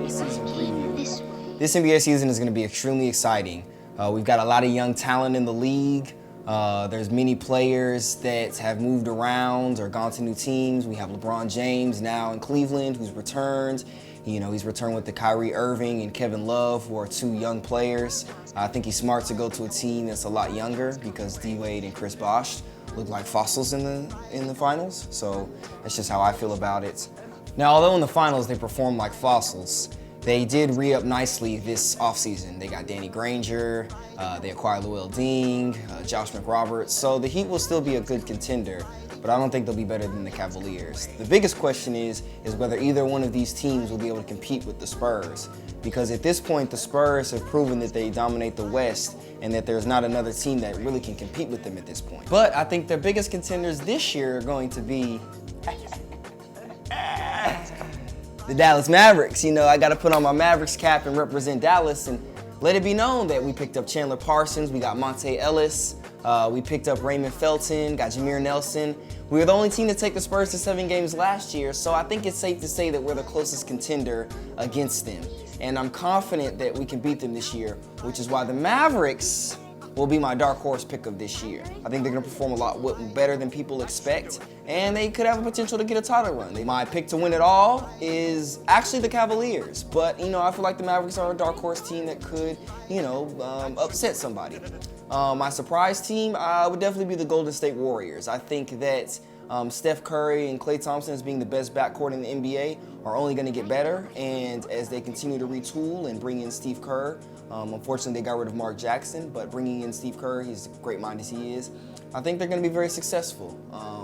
NBA season preview. This NBA season is going to be extremely exciting. We've got a lot of young talent in the league. There's many players that have moved around or gone to new teams. We have LeBron James now in Cleveland, who's returned. He's returned with the Kyrie Irving and Kevin Love, who are two young players. I think he's smart to go to a team that's a lot younger because D-Wade and Chris Bosh look like fossils in the finals. So that's just how I feel about it. Now, although in the finals they performed like fossils, they did re-up nicely this offseason. They got Danny Granger, they acquired Luol Deng, Josh McRoberts. So the Heat will still be a good contender, but I don't think they'll be better than the Cavaliers. The biggest question is whether either one of these teams will be able to compete with the Spurs. Because at this point, the Spurs have proven that they dominate the West and that there's not another team that really can compete with them at this point. But I think their biggest contenders this year are going to be the Dallas Mavericks. I got to put on my Mavericks cap and represent Dallas and let it be known that we picked up Chandler Parsons, we got Monte Ellis, we picked up Raymond Felton, got Jameer Nelson. We were the only team to take the Spurs to 7 games last year, so I think it's safe to say that we're the closest contender against them. And I'm confident that we can beat them this year, which is why the Mavericks will be my dark horse pick of this year. I think they're going to perform a lot better than people expect, and they could have a potential to get a title run. My pick to win it all is actually the Cavaliers, but I feel like the Mavericks are a dark horse team that could, upset somebody. My surprise team would definitely be the Golden State Warriors. I think that Steph Curry and Klay Thompson as being the best backcourt in the NBA are only going to get better, and as they continue to retool and bring in Steve Kerr, unfortunately they got rid of Mark Jackson, but bringing in Steve Kerr, he's a great mind as he is, I think they're going to be very successful.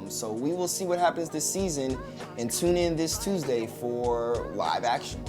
So we will see what happens this season, and tune in this Tuesday for live action.